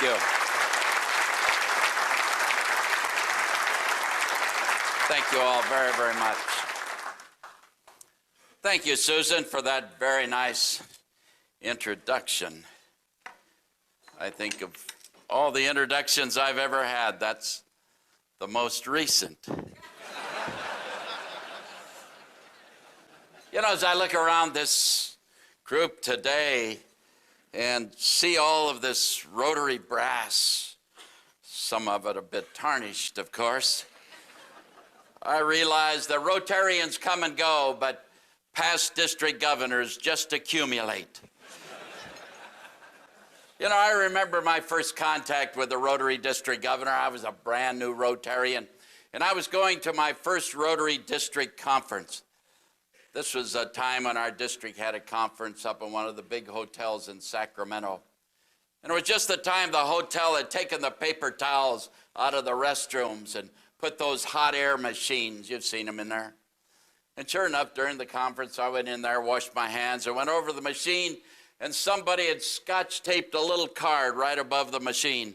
Thank you. Thank you all very, very much. Thank you, Susan, for that very nice introduction. I think of all the introductions I've ever had, that's the most recent. You know, as I look around this group today and see all of this Rotary brass, some of it a bit tarnished, of course, I realize that Rotarians come and go, but past district governors just accumulate. You know, I remember my first contact with the Rotary district governor. I was a brand new Rotarian, and I was going to my first Rotary district conference. This was a time when our district had a conference up in one of the big hotels in Sacramento. And it was just the time the hotel had taken the paper towels out of the restrooms and put those hot air machines, you've seen them in there. And sure enough, during the conference, I went in there, washed my hands, and went over to the machine, and somebody had scotch taped a little card right above the machine.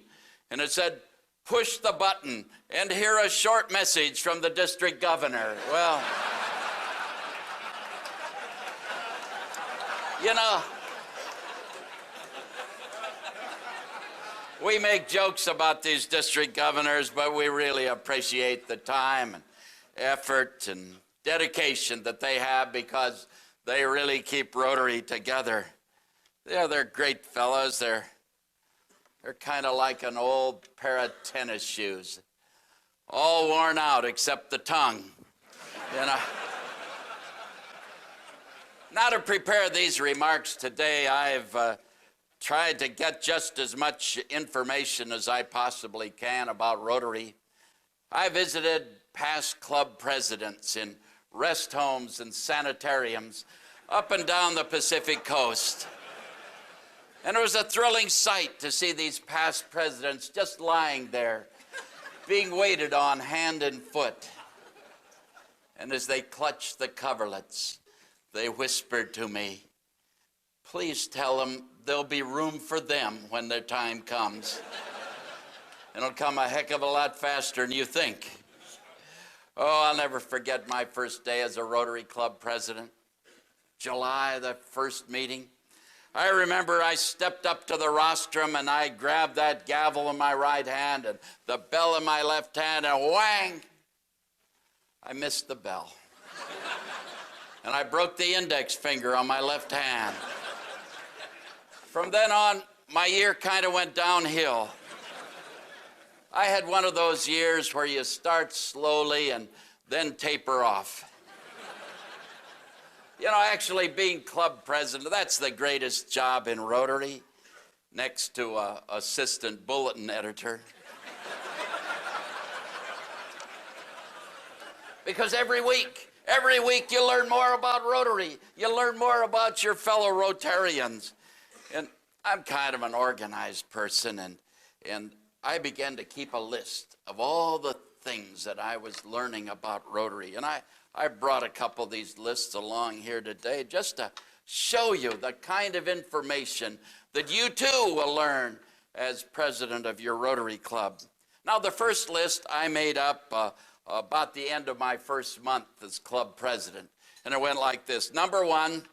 And it said, "Push the button and hear a short message from the district governor." Well, you know, we make jokes about these district governors, but we really appreciate the time and effort and dedication that they have, because they really keep Rotary together. Yeah, they're great fellows. They're kind of like an old pair of tennis shoes, all worn out except the tongue, you know. Now, to prepare these remarks today, I've tried to get just as much information as I possibly can about Rotary. I visited past club presidents in rest homes and sanitariums up and down the Pacific coast. And it was a thrilling sight to see these past presidents just lying there, being waited on hand and foot. And as they clutched the coverlets, they whispered to me, "Please tell them there'll be room for them when their time comes. It'll come a heck of a lot faster than you think." Oh, I'll never forget my first day as a Rotary Club president. July, the first meeting. I remember I stepped up to the rostrum and I grabbed that gavel in my right hand and the bell in my left hand, and whang! I missed the bell. And I broke the index finger on my left hand. From then on, my year kind of went downhill. I had one of those years where you start slowly and then taper off. You know, actually being club president, that's the greatest job in Rotary, next to assistant bulletin editor. Because every week you learn more about Rotary. You learn more about your fellow Rotarians. And I'm kind of an organized person, and I began to keep a list of all the things that I was learning about Rotary. And I brought a couple of these lists along here today just to show you the kind of information that you too will learn as president of your Rotary Club. Now, the first list I made up about the end of my first month as club president. And it went like this. Number one,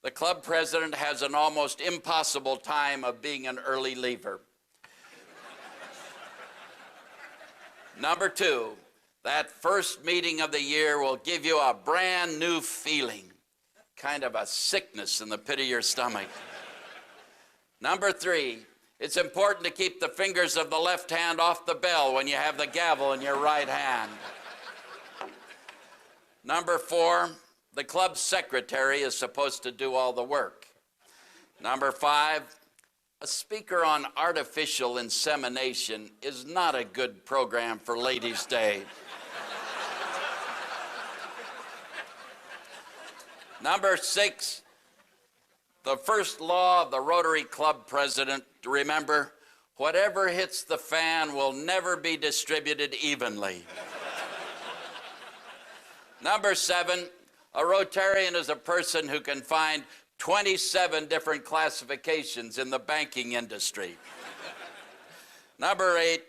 the club president has an almost impossible time of being an early leaver. Number two, that first meeting of the year will give you a brand new feeling, kind of a sickness in the pit of your stomach. Number three, it's important to keep the fingers of the left hand off the bell when you have the gavel in your right hand. Number four, the club secretary is supposed to do all the work. Number five, a speaker on artificial insemination is not a good program for Ladies' Day. Number six, the first law of the Rotary Club President, remember, whatever hits the fan will never be distributed evenly. Number seven, a Rotarian is a person who can find 27 different classifications in the banking industry. Number 8,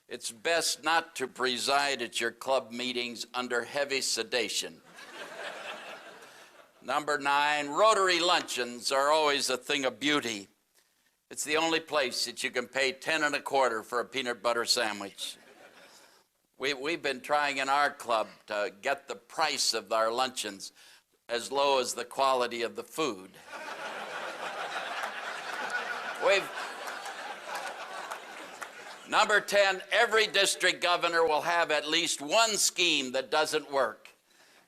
it's best not to preside at your club meetings under heavy sedation. Number 9, Rotary luncheons are always a thing of beauty. It's the only place that you can pay 10 1/4 for a peanut butter sandwich. We've been trying in our club to get the price of our luncheons as low as the quality of the food. Number 10, every district governor will have at least one scheme that doesn't work,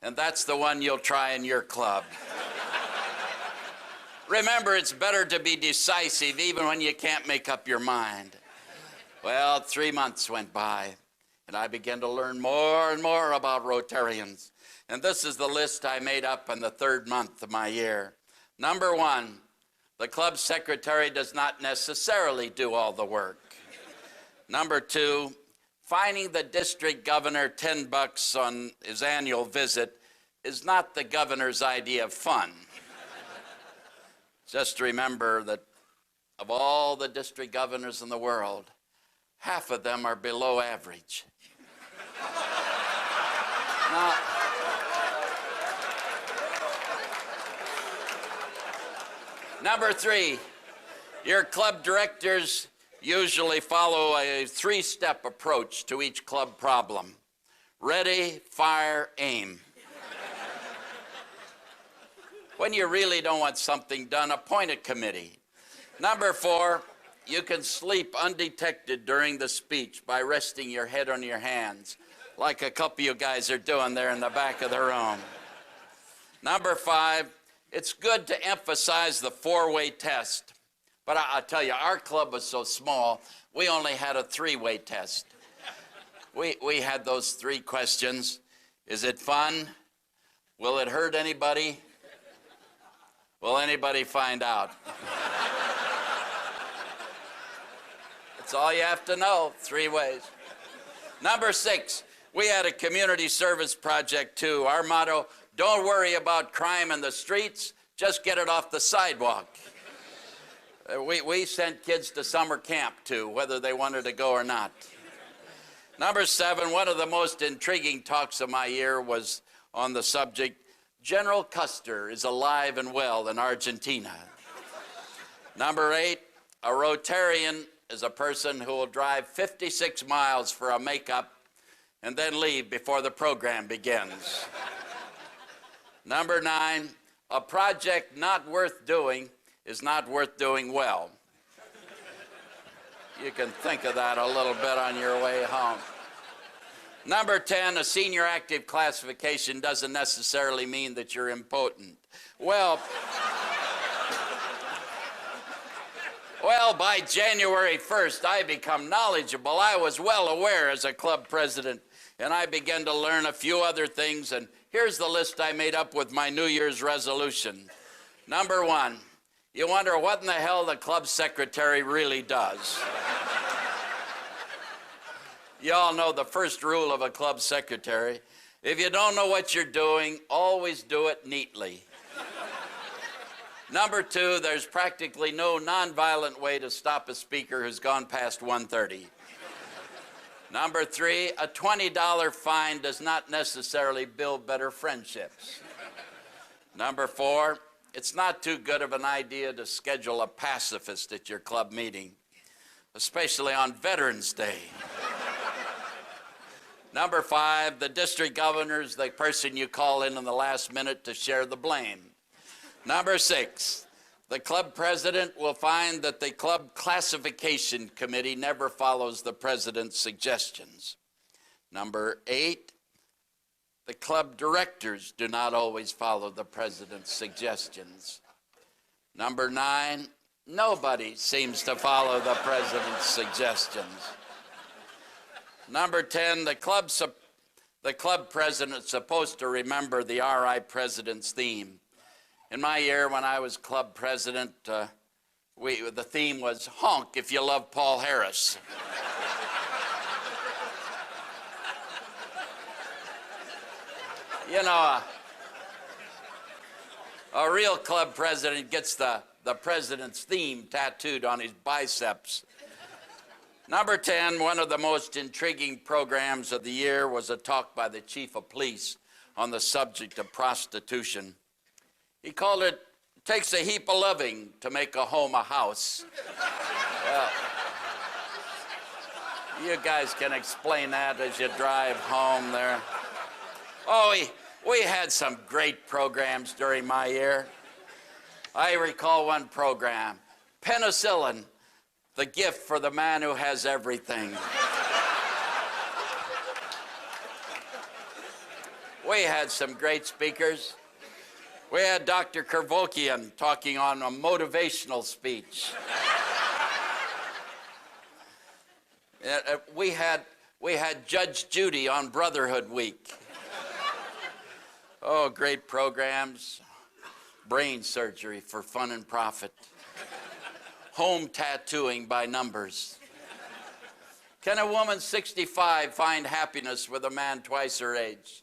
and that's the one you'll try in your club. Remember, it's better to be decisive even when you can't make up your mind. Well, 3 months went by, and I began to learn more and more about Rotarians. And this is the list I made up in the 3rd month of my year. Number 1, the club secretary does not necessarily do all the work. Number 2, fining the district governor $10 on his annual visit is not the governor's idea of fun. Just remember that of all the district governors in the world, half of them are below average. Now, number 3, your club directors usually follow a 3-step approach to each club problem. Ready, fire, aim. When you really don't want something done, appoint a committee. Number 4, you can sleep undetected during the speech by resting your head on your hands, like a couple of you guys are doing there in the back of the room. Number 5, it's good to emphasize the 4-way test. But I'll tell you, our club was so small, we only had a 3-way test. We had those 3 questions. Is it fun? Will it hurt anybody? Will anybody find out? That's all you have to know, 3 ways. Number 6, we had a community service project too. Our motto, don't worry about crime in the streets, just get it off the sidewalk. We sent kids to summer camp too, whether they wanted to go or not. Number 7, one of the most intriguing talks of my year was on the subject, General Custer is alive and well in Argentina. Number 8, a Rotarian is a person who will drive 56 miles for a makeup and then leave before the program begins. Number 9, a project not worth doing is not worth doing well. You can think of that a little bit on your way home. Number 10, a senior active classification doesn't necessarily mean that you're impotent. Well, by January 1st, I become knowledgeable. I was well aware as a club president, and I began to learn a few other things, and here's the list I made up with my New Year's resolution. Number 1, you wonder what in the hell the club secretary really does. You all know the first rule of a club secretary. If you don't know what you're doing, always do it neatly. Number 2, there's practically no nonviolent way to stop a speaker who's gone past 1:30. Number 3, a $20 fine does not necessarily build better friendships. Number 4, it's not too good of an idea to schedule a pacifist at your club meeting, especially on Veterans Day. Number 5, the district governor is the person you call in the last minute to share the blame. Number 6, the club president will find that the club classification committee never follows the president's suggestions. Number 8, the club directors do not always follow the president's suggestions. Number 9, nobody seems to follow the president's suggestions. Number 10, the club president is supposed to remember the RI president's theme. In my year when I was club president, the theme was honk if you love Paul Harris. You know, a real club president gets the president's theme tattooed on his biceps. Number 10, one of the most intriguing programs of the year was a talk by the chief of police on the subject of prostitution. He called it, "Takes a heap of loving to make a home a house." Well, you guys can explain that as you drive home there. Oh, we had some great programs during my year. I recall one program, Penicillin, the gift for the man who has everything. We had some great speakers. We had Dr. Kervokian talking on a motivational speech. We had Judge Judy on Brotherhood Week. Oh, great programs. Brain surgery for fun and profit. Home tattooing by numbers. Can a woman 65 find happiness with a man twice her age?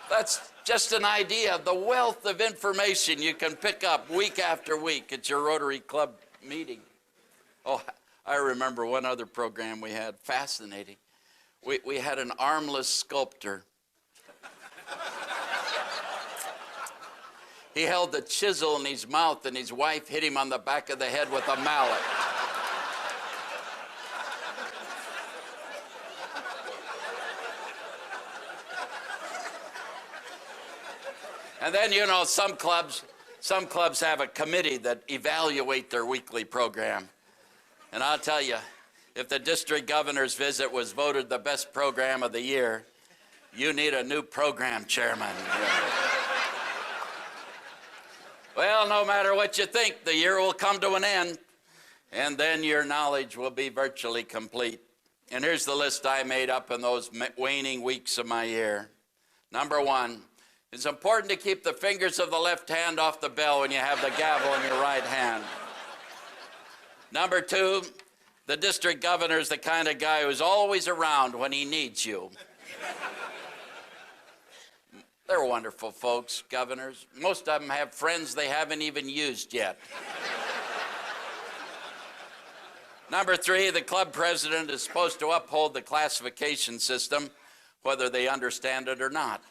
That's just an idea of the wealth of information you can pick up week after week at your Rotary Club meeting. Oh, I remember one other program we had, fascinating. We had an armless sculptor. He held the chisel in his mouth and his wife hit him on the back of the head with a mallet. And then, you know, some clubs have a committee that evaluate their weekly program. And I'll tell you, if the district governor's visit was voted the best program of the year, you need a new program chairman. Well, no matter what you think, the year will come to an end, and then your knowledge will be virtually complete. And here's the list I made up in those waning weeks of my year. Number 1, it's important to keep the fingers of the left hand off the bell when you have the gavel in your right hand. Number 2, the district governor is the kind of guy who's always around when he needs you. They're wonderful folks, governors. Most of them have friends they haven't even used yet. Number 3, the club president is supposed to uphold the classification system, whether they understand it or not.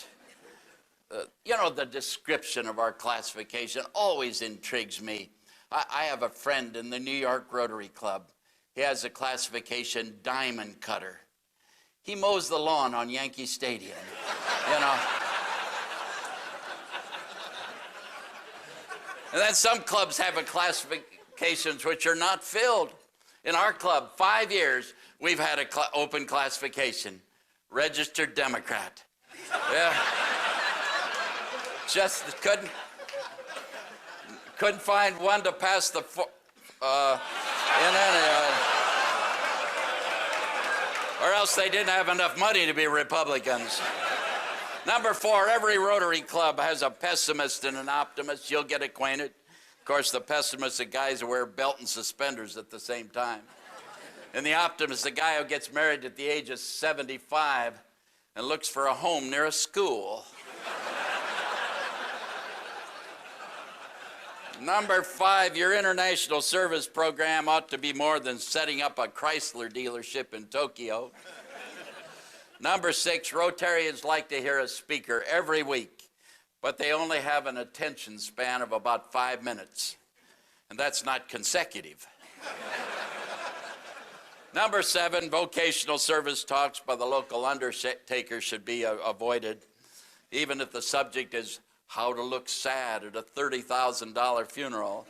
You know, the description of our classification always intrigues me. I have a friend in the New York Rotary Club. He has a classification diamond cutter. He mows the lawn on Yankee Stadium, you know. And then some clubs have a classifications which are not filled. In our club, 5 years, we've had an open classification, registered Democrat. Yeah. Just couldn't find one to pass the in any, or else they didn't have enough money to be Republicans. Number 4, every Rotary Club has a pessimist and an optimist. You'll get acquainted. Of course, the pessimist are guys who wear belt and suspenders at the same time. And the optimist, the guy who gets married at the age of 75 and looks for a home near a school. Number 5, your international service program ought to be more than setting up a Chrysler dealership in Tokyo. Number 6, Rotarians like to hear a speaker every week, but they only have an attention span of about 5 minutes, and that's not consecutive. Number 7, vocational service talks by the local undertaker should be avoided, even if the subject is how to look sad at a $30,000 funeral.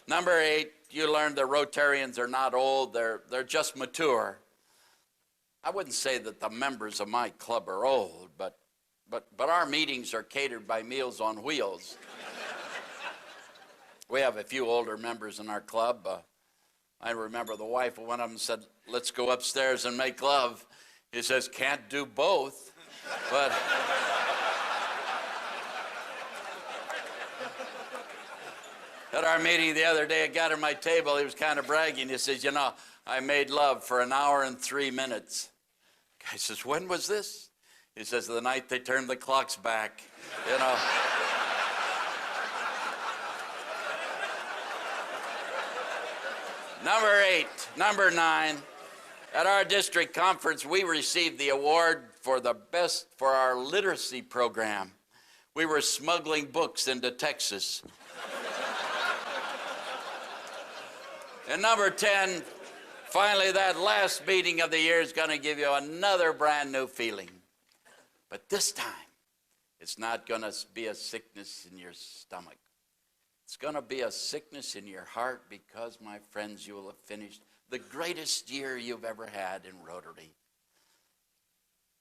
Number 8, you learn that Rotarians are not old, they're just mature. I wouldn't say that the members of my club are old, but our meetings are catered by Meals on Wheels. We have a few older members in our club. I remember the wife of one of them said, "Let's go upstairs and make love." He says, "Can't do both," but at our meeting the other day, I got at my table, he was kind of bragging. He says, "You know, I made love for 1 hour and 3 minutes." Guy says, "When was this?" He says, "The night they turned the clocks back," you know. Number 8, number 9. At our district conference, we received the award for the best for our literacy program. We were smuggling books into Texas. And number 10, finally, that last meeting of the year is going to give you another brand new feeling. But this time, it's not going to be a sickness in your stomach. It's going to be a sickness in your heart because, my friends, you will have finished the greatest year you've ever had in Rotary.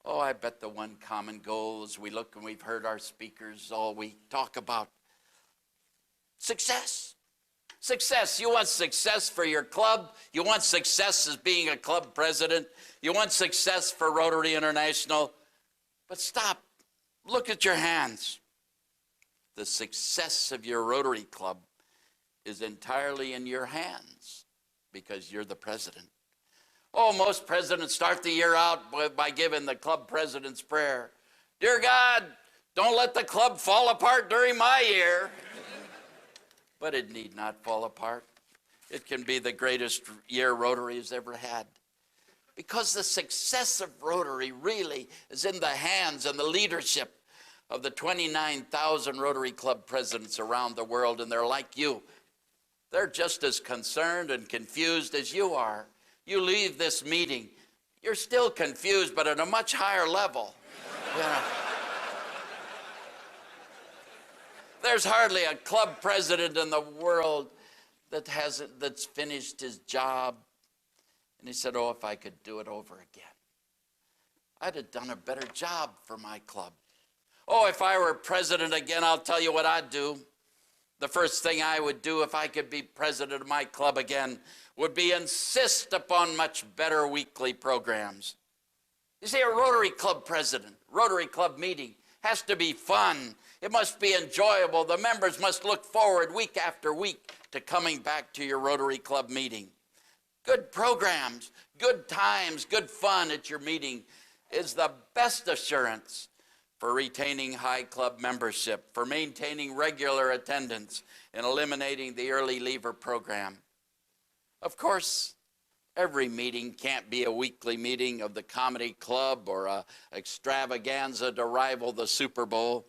Oh, I bet the one common goal as we look and we've heard our speakers all week talk about success. Success. You want success for your club. You want success as being a club president. You want success for Rotary International. But stop. Look at your hands. The success of your Rotary Club is entirely in your hands because you're the president. Oh, most presidents start the year out by giving the club president's prayer. Dear God, don't let the club fall apart during my year. But it need not fall apart. It can be the greatest year Rotary has ever had. Because the success of Rotary really is in the hands and the leadership of the 29,000 Rotary Club presidents around the world, and they're like you. They're just as concerned and confused as you are. You leave this meeting, you're still confused, but at a much higher level. You know. There's hardly a club president in the world that's finished his job. And he said, oh, if I could do it over again, I'd have done a better job for my club. Oh, if I were president again, I'll tell you what I'd do. The first thing I would do if I could be president of my club again would be insist upon much better weekly programs. You see, a Rotary Club president, Rotary Club meeting has to be fun. It must be enjoyable. The members must look forward week after week to coming back to your Rotary Club meeting. Good programs, good times, good fun at your meeting is the best assurance for retaining high club membership, for maintaining regular attendance, and eliminating the early leaver program. Of course, every meeting can't be a weekly meeting of the comedy club or an extravaganza to rival the Super Bowl.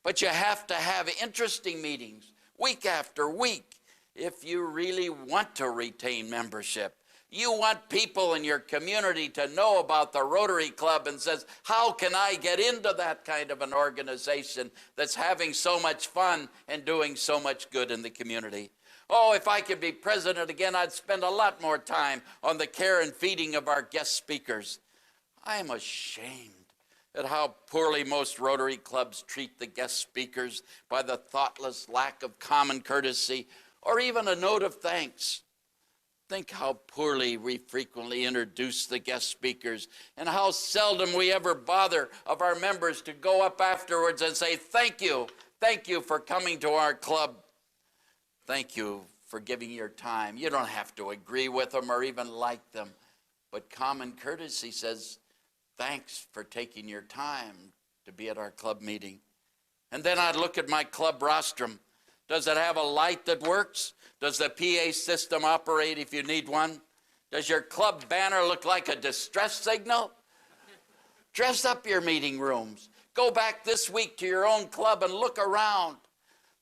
But you have to have interesting meetings week after week if you really want to retain membership. You want people in your community to know about the Rotary Club and says, how can I get into that kind of an organization that's having so much fun and doing so much good in the community? Oh, if I could be president again, I'd spend a lot more time on the care and feeding of our guest speakers. I am ashamed at how poorly most Rotary clubs treat the guest speakers by the thoughtless lack of common courtesy or even a note of thanks. Think how poorly we frequently introduce the guest speakers and how seldom we ever bother of our members to go up afterwards and say, thank you for coming to our club. Thank you for giving your time. You don't have to agree with them or even like them, but common courtesy says, thanks for taking your time to be at our club meeting. And then I'd look at my club rostrum. Does it have a light that works? Does the PA system operate if you need one? Does your club banner look like a distress signal? Dress up your meeting rooms. Go back this week to your own club and look around.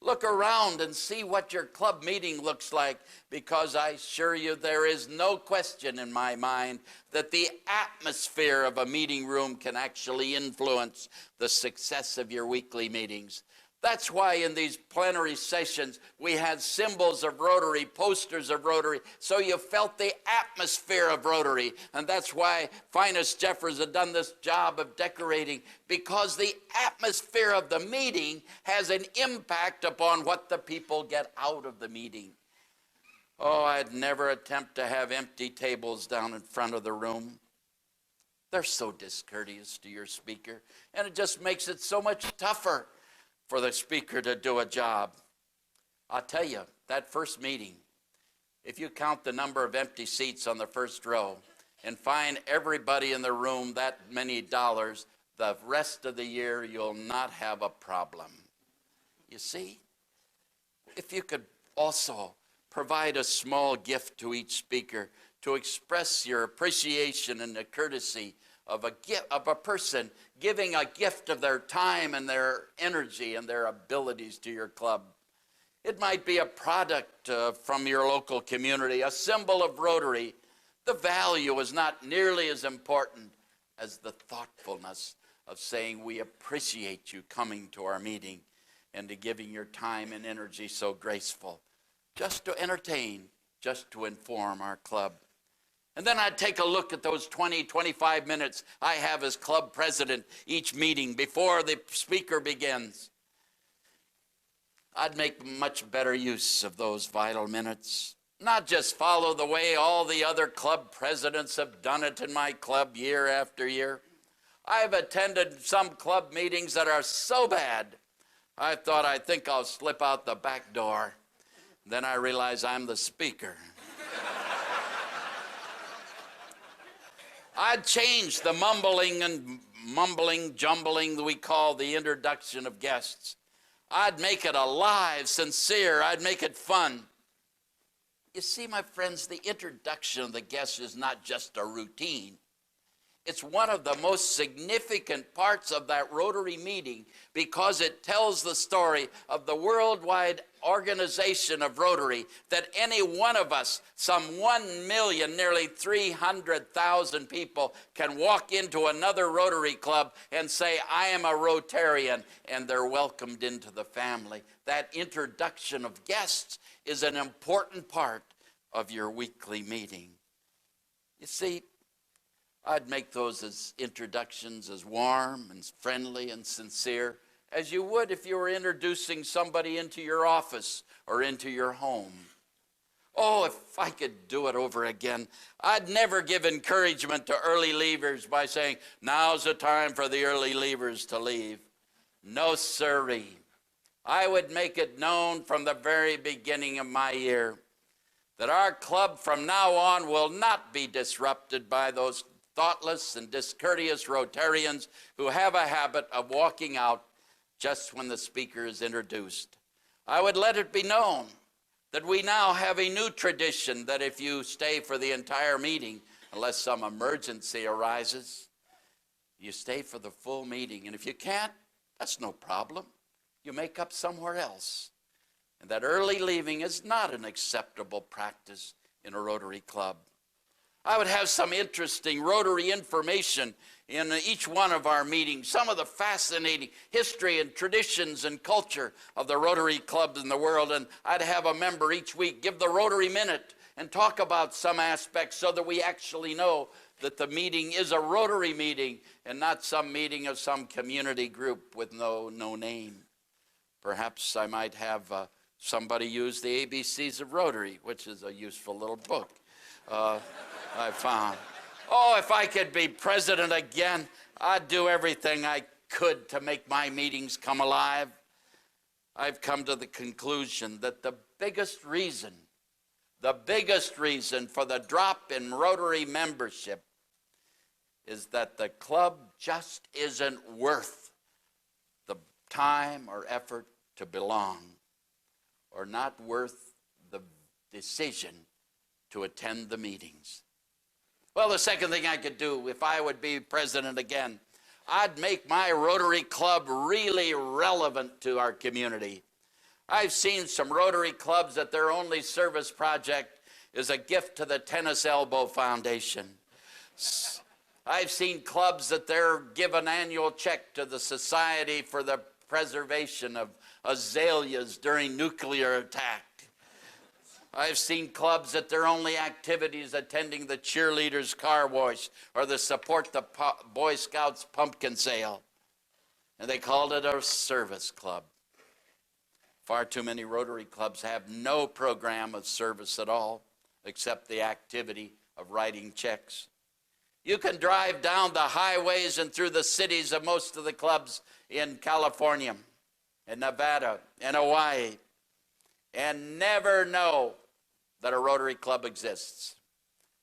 Look around and see what your club meeting looks like, because I assure you there is no question in my mind that the atmosphere of a meeting room can actually influence the success of your weekly meetings. That's why in these plenary sessions we had symbols of Rotary, posters of Rotary, so you felt the atmosphere of Rotary. And that's why Finest Jeffers have done this job of decorating, because the atmosphere of the meeting has an impact upon what the people get out of the meeting. Oh, I'd never attempt to have empty tables down in front of the room. They're so discourteous to your speaker, and it just makes it so much tougher for the speaker to do a job. I'll tell you, that first meeting, if you count the number of empty seats on the first row and find everybody in the room that many dollars, the rest of the year you'll not have a problem. You see? If you could also provide a small gift to each speaker to express your appreciation and the courtesy of a person giving a gift of their time and their energy and their abilities to your club. It might be a product from your local community, a symbol of Rotary. The value is not nearly as important as the thoughtfulness of saying we appreciate you coming to our meeting and to giving your time and energy so graceful, just to entertain, just to inform our club. And then I'd take a look at those 20, 25 minutes I have as club president each meeting before the speaker begins. I'd make much better use of those vital minutes. Not just follow the way all the other club presidents have done it in my club year after year. I've attended some club meetings that are so bad, I think I'll slip out the back door. Then I realize I'm the speaker. I'd change the mumbling, jumbling that we call the introduction of guests. I'd make it alive, sincere. I'd make it fun. You see, my friends, the introduction of the guests is not just a routine. It's one of the most significant parts of that Rotary meeting because it tells the story of the worldwide organization of Rotary, that any one of us, some 1 million, nearly 300,000 people, can walk into another Rotary club and say, I am a Rotarian, and they're welcomed into the family. That introduction of guests is an important part of your weekly meeting. You see, I'd make those as introductions as warm and friendly and sincere as you would if you were introducing somebody into your office or into your home. Oh, if I could do it over again, I'd never give encouragement to early leavers by saying, now's the time for the early leavers to leave. No, sirree. I would make it known from the very beginning of my year that our club from now on will not be disrupted by those thoughtless and discourteous Rotarians who have a habit of walking out just when the speaker is introduced. I would let it be known that we now have a new tradition that if you stay for the entire meeting, unless some emergency arises, you stay for the full meeting. And if you can't, that's no problem. You make up somewhere else. And that early leaving is not an acceptable practice in a Rotary club. I would have some interesting Rotary information in each one of our meetings, some of the fascinating history and traditions and culture of the Rotary clubs in the world, and I'd have a member each week give the Rotary Minute and talk about some aspects so that we actually know that the meeting is a Rotary meeting and not some meeting of some community group with no name. Perhaps I might have somebody use the ABCs of Rotary, which is a useful little book. I found. Oh, if I could be president again, I'd do everything I could to make my meetings come alive. I've come to the conclusion that the biggest reason for the drop in Rotary membership is that the club just isn't worth the time or effort to belong, or not worth the decision to attend the meetings. Well, the second thing I could do if I would be president again, I'd make my Rotary Club really relevant to our community. I've seen some Rotary clubs that their only service project is a gift to the Tennis Elbow Foundation. I've seen clubs that they're give an annual check to the Society for the Preservation of Azaleas during nuclear attack. I've seen clubs that their only activity is attending the cheerleaders' car wash or the support the Boy Scouts pumpkin sale. And they called it a service club. Far too many Rotary clubs have no program of service at all, except the activity of writing checks. You can drive down the highways and through the cities of most of the clubs in California, in Nevada, in Hawaii, and never know that a Rotary Club exists,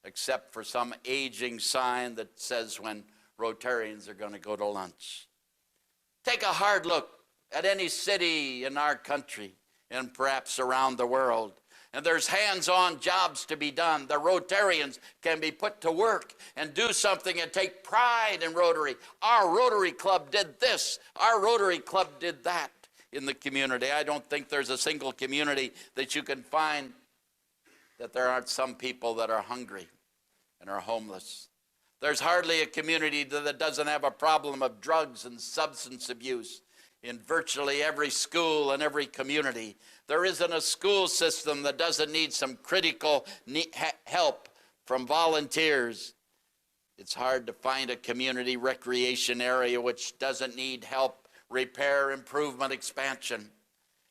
except for some aging sign that says when Rotarians are going to go to lunch. Take a hard look at any city in our country and perhaps around the world, and there's hands-on jobs to be done. The Rotarians can be put to work and do something and take pride in Rotary. Our Rotary Club did this. Our Rotary Club did that in the community. I don't think there's a single community that you can find that there aren't some people that are hungry and are homeless. There's hardly a community that doesn't have a problem of drugs and substance abuse. In virtually every school and every community, there isn't a school system that doesn't need some critical help from volunteers. It's hard to find a community recreation area which doesn't need help, repair, improvement, expansion.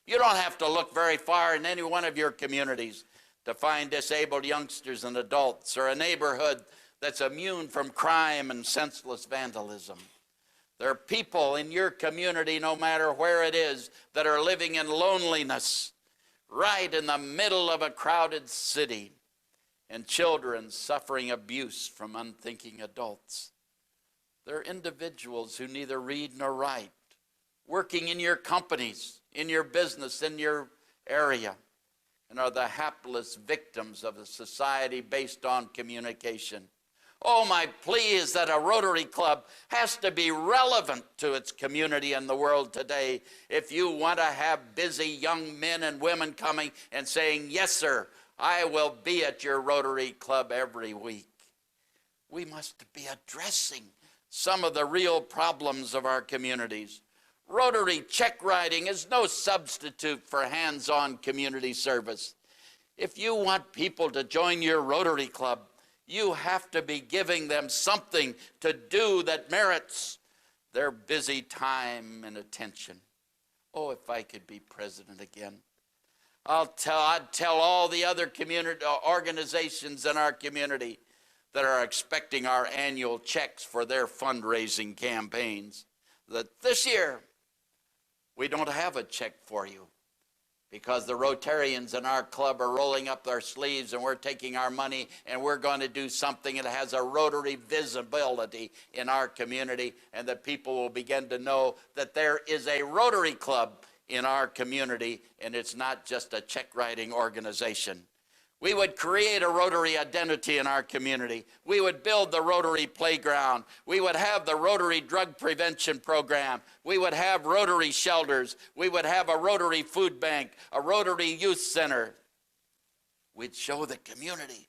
You don't have to look very far in any one of your communities to find disabled youngsters and adults, or a neighborhood that's immune from crime and senseless vandalism. There are people in your community, no matter where it is, that are living in loneliness right in the middle of a crowded city, and children suffering abuse from unthinking adults. There are individuals who neither read nor write, working in your companies, in your business, in your area, and are the hapless victims of a society based on communication. Oh, my plea is that a Rotary Club has to be relevant to its community and the world today. If you want to have busy young men and women coming and saying, yes, sir, I will be at your Rotary Club every week, we must be addressing some of the real problems of our communities. Rotary check writing is no substitute for hands-on community service. If you want people to join your Rotary Club, you have to be giving them something to do that merits their busy time and attention. Oh, if I could be president again. I'd tell all the other community organizations in our community that are expecting our annual checks for their fundraising campaigns that this year we don't have a check for you, because the Rotarians in our club are rolling up their sleeves and we're taking our money and we're going to do something that has a Rotary visibility in our community, and that people will begin to know that there is a Rotary Club in our community and it's not just a check-writing organization. We would create a Rotary identity in our community. We would build the Rotary playground. We would have the Rotary drug prevention program. We would have Rotary shelters. We would have a Rotary food bank, a Rotary youth center. We'd show the community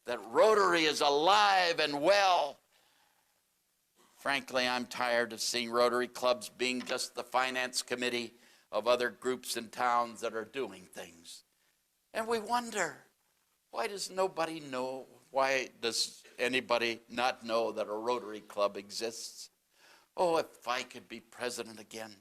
that Rotary is alive and well. Frankly, I'm tired of seeing Rotary clubs being just the finance committee of other groups in towns that are doing things. And we wonder, why does nobody know? Why does anybody not know that a Rotary Club exists? Oh, if I could be president again,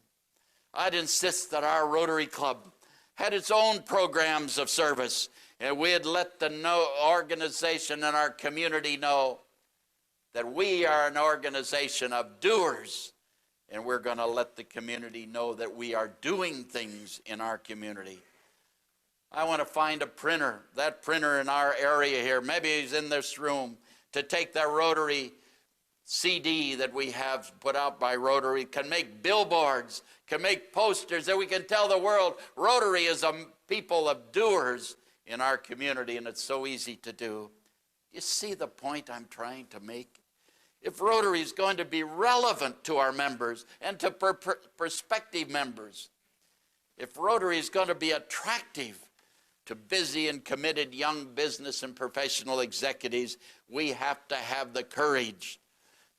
I'd insist that our Rotary Club had its own programs of service, and we'd let the organization and our community know that we are an organization of doers, and we're going to let the community know that we are doing things in our community. I want to find a printer, that printer in our area here, maybe he's in this room, to take that Rotary CD that we have put out by Rotary, can make billboards, can make posters that we can tell the world Rotary is a people of doers in our community, and it's so easy to do. You see the point I'm trying to make? If Rotary is going to be relevant to our members and to prospective members, if Rotary is going to be attractive to busy and committed young business and professional executives, we have to have the courage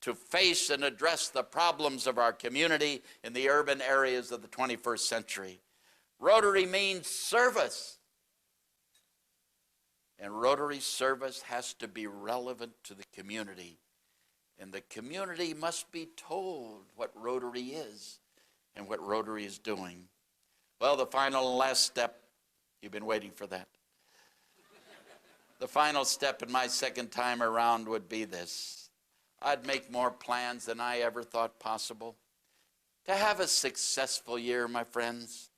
to face and address the problems of our community in the urban areas of the 21st century. Rotary means service. And Rotary service has to be relevant to the community. And the community must be told what Rotary is and what Rotary is doing. Well, the final and last step, you've been waiting for that. The final step in my second time around would be this. I'd make more plans than I ever thought possible. To have a successful year, my friends,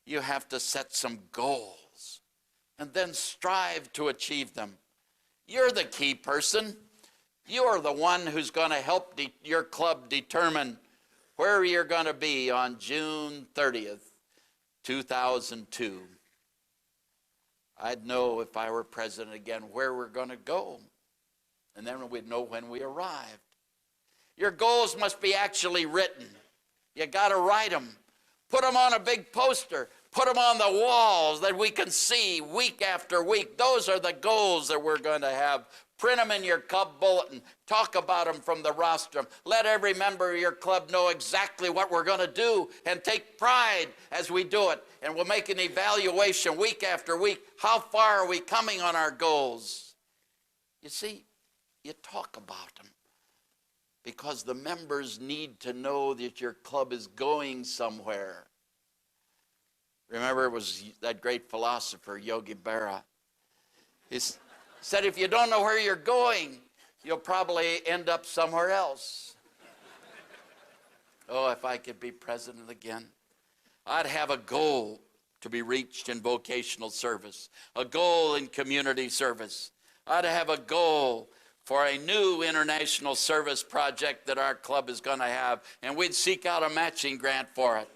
you have to set some goals and then strive to achieve them. You're the key person. You're the one who's going to help your club determine where you're going to be on June 30th, 2002. I'd know if I were president again where we're going to go. And then we'd know when we arrived. Your goals must be actually written. You got to write them. Put them on a big poster. Put them on the walls that we can see week after week. Those are the goals that we're going to have. Print them in your club bulletin. Talk about them from the rostrum. Let every member of your club know exactly what we're going to do and take pride as we do it. And we'll make an evaluation week after week. How far are we coming on our goals? You see, you talk about them because the members need to know that your club is going somewhere. Remember, it was that great philosopher, Yogi Berra. He said, if you don't know where you're going, you'll probably end up somewhere else. Oh, if I could be president again, I'd have a goal to be reached in vocational service, a goal in community service. I'd have a goal for a new international service project that our club is going to have, and we'd seek out a matching grant for it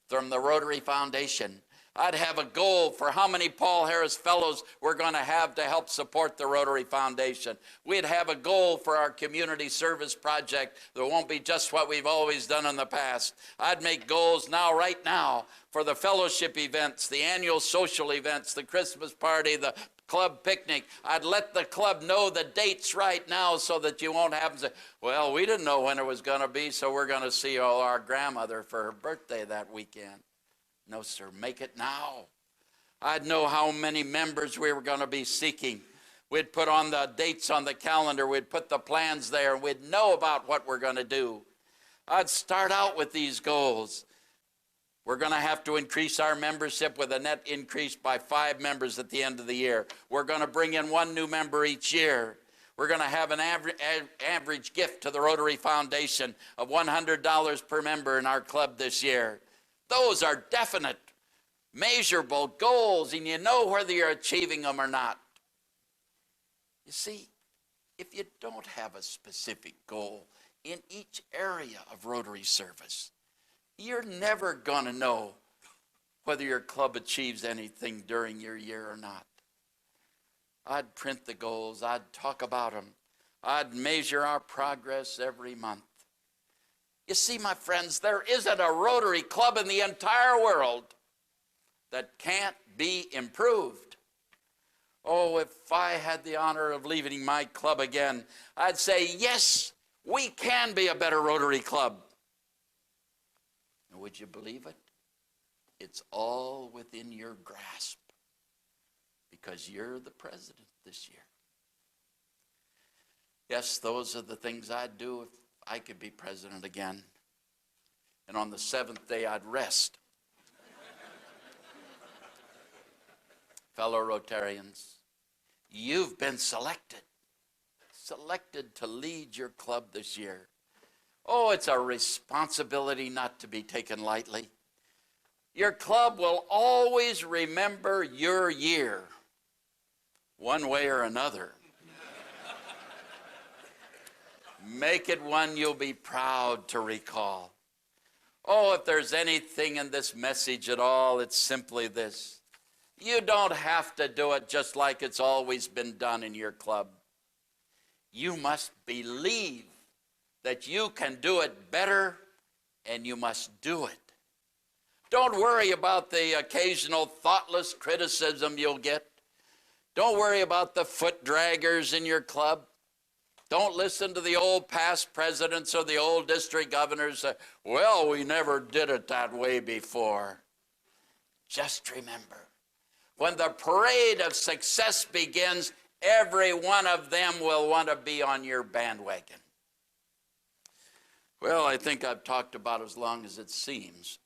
from the Rotary Foundation. I'd have a goal for how many Paul Harris Fellows we're going to have to help support the Rotary Foundation. We'd have a goal for our community service project that won't be just what we've always done in the past. I'd make goals now, right now, for the fellowship events, the annual social events, the Christmas party, the club picnic. I'd let the club know the dates right now so that you won't have to say, well, we didn't know when it was going to be, so we're going to see our grandmother for her birthday that weekend. No, sir, make it now. I'd know how many members we were going to be seeking. We'd put on the dates on the calendar. We'd put the plans there. We'd know about what we're going to do. I'd start out with these goals. We're going to have to increase our membership with a net increase by 5 members at the end of the year. We're going to bring in 1 new member each year. We're going to have an average gift to the Rotary Foundation of $100 per member in our club this year. Those are definite, measurable goals, and you know whether you're achieving them or not. You see, if you don't have a specific goal in each area of Rotary service, you're never going to know whether your club achieves anything during your year or not. I'd print the goals. I'd talk about them. I'd measure our progress every month. You see, my friends, there isn't a Rotary Club in the entire world that can't be improved. Oh, if I had the honor of leaving my club again, I'd say, yes, we can be a better Rotary Club. And would you believe it? It's all within your grasp because you're the president this year. Yes, those are the things I'd do if I could be president again. And on the 7th day, I'd rest. Fellow Rotarians, you've been selected to lead your club this year. Oh, it's a responsibility not to be taken lightly. Your club will always remember your year, one way or another. Make it one you'll be proud to recall. Oh, if there's anything in this message at all, it's simply this. You don't have to do it just like it's always been done in your club. You must believe that you can do it better, and you must do it. Don't worry about the occasional thoughtless criticism you'll get. Don't worry about the foot draggers in your club. Don't listen to the old past presidents or the old district governors say, well, we never did it that way before. Just remember, when the parade of success begins, every one of them will want to be on your bandwagon. Well, I think I've talked about as long as it seems.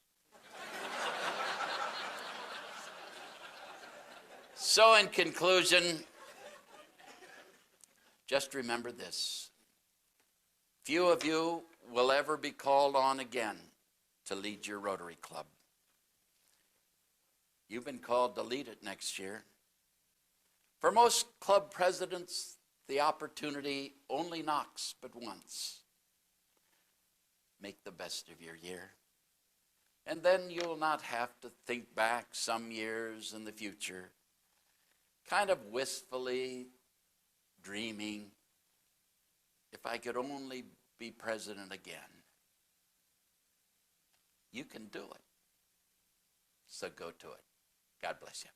So in conclusion, just remember this. Few of you will ever be called on again to lead your Rotary Club. You've been called to lead it next year. For most club presidents, the opportunity only knocks but once. Make the best of your year. And then you'll not have to think back some years in the future. kind of wistfully dreaming, if I could only be president again. You can do it. So go to it. God bless you.